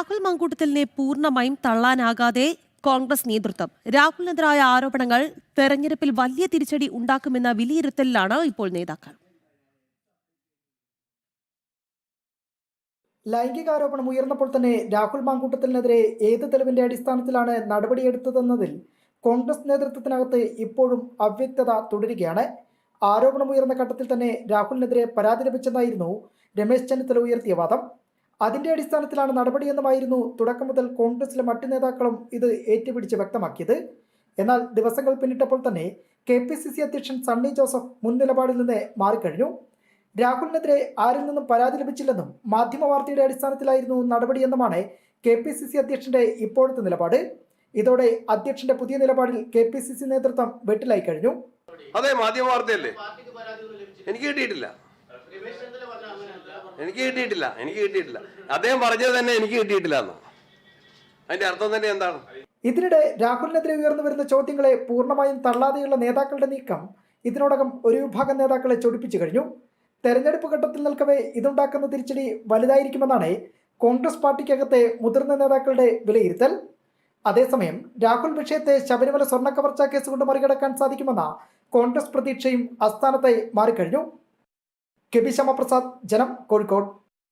രാഹുൽ മങ്കൂട്ടത്തിലിനെ പൂർണ്ണമായും തള്ളാനാകാതെ കോൺഗ്രസ് നേതൃത്വം. രാഹുലിനെതിരായ ആരോപണങ്ങൾ തെരഞ്ഞെടുപ്പിൽ വലിയ തിരിച്ചടി ഉണ്ടാക്കുമെന്ന വിലയിരുത്തലിലാണ് ഇപ്പോൾ നേതാക്കൾ. ലൈംഗികാരോപണം ഉയർന്നപ്പോൾ തന്നെ രാഹുൽ മാങ്കൂട്ടത്തിനെതിരെ ഏത് തെളിവിന്റെ അടിസ്ഥാനത്തിലാണ് നടപടിയെടുത്തതെന്നതിൽ കോൺഗ്രസ് നേതൃത്വത്തിനകത്ത് ഇപ്പോഴും അവ്യക്തത തുടരുകയാണ്. ആരോപണമുയർന്ന ഘട്ടത്തിൽ തന്നെ രാഹുലിനെതിരെ പരാതി ലഭിച്ചെന്നായിരുന്നു രമേശ് ചെന്നിത്തല ഉയർത്തിയ വാദം. അതിന്റെ അടിസ്ഥാനത്തിലാണ് നടപടിയെന്നുമായിരുന്നു തുടക്കം മുതൽ കോൺഗ്രസിലെ മറ്റു നേതാക്കളും ഇത് ഏറ്റുപിടിച്ച് വ്യക്തമാക്കിയത്. എന്നാൽ ദിവസങ്ങൾ പിന്നിട്ടപ്പോൾ തന്നെ KPCC അധ്യക്ഷൻ സണ്ണി ജോസഫ് മുൻ നിലപാടിൽ നിന്ന് മാറിക്കഴിഞ്ഞു. രാഹുലിനെതിരെ ആരിൽ നിന്നും പരാതി ലഭിച്ചില്ലെന്നും മാധ്യമ വാർത്തയുടെ അടിസ്ഥാനത്തിലായിരുന്നു നടപടിയെന്നുമാണ് KPCC അധ്യക്ഷന്റെ ഇപ്പോഴത്തെ നിലപാട്. ഇതോടെ അധ്യക്ഷന്റെ പുതിയ നിലപാടിൽ KPCC നേതൃത്വം വെട്ടിലായി കഴിഞ്ഞു. അതെ, മാധ്യമ വാർത്തയല്ലേ. എനിക്ക് കിട്ടിയിട്ടില്ല. അദ്ദേഹം പറഞ്ഞത് തന്നെ എനിക്ക് കിട്ടിയിട്ടില്ല എന്ന്. അതിന്റെ അർത്ഥം തന്നെ എന്താണ്? ഇതിനിടെ രാഹുലിനെതിരെ ഉയർന്നു വരുന്ന ചോദ്യങ്ങളെ പൂർണ്ണമായും തള്ളാതെയുള്ള നേതാക്കളുടെ നീക്കം ഇതിനോടകം ഒരു വിഭാഗം നേതാക്കളെ ചൊടിപ്പിച്ചു കഴിഞ്ഞു. തെരഞ്ഞെടുപ്പ് ഘട്ടത്തിൽ നിൽക്കവേ ഇതുണ്ടാക്കുന്ന തിരിച്ചടി വലുതായിരിക്കുമെന്നാണ് കോൺഗ്രസ് പാർട്ടിക്കകത്തെ മുതിർന്ന നേതാക്കളുടെ വിലയിരുത്തൽ. അതേസമയം രാഹുൽ വിഷയത്തെ ശബരിമല സ്വർണ്ണക്കവർച്ചാ കേസ് കൊണ്ട് മറികടക്കാൻ സാധിക്കുമെന്ന കോൺഗ്രസ് പ്രതീക്ഷയും അസ്ഥാനത്തായി മാറിക്കഴിഞ്ഞു. കെ പി ശ്യാമപ്രസാദ്, ജനം, കോഴിക്കോട്.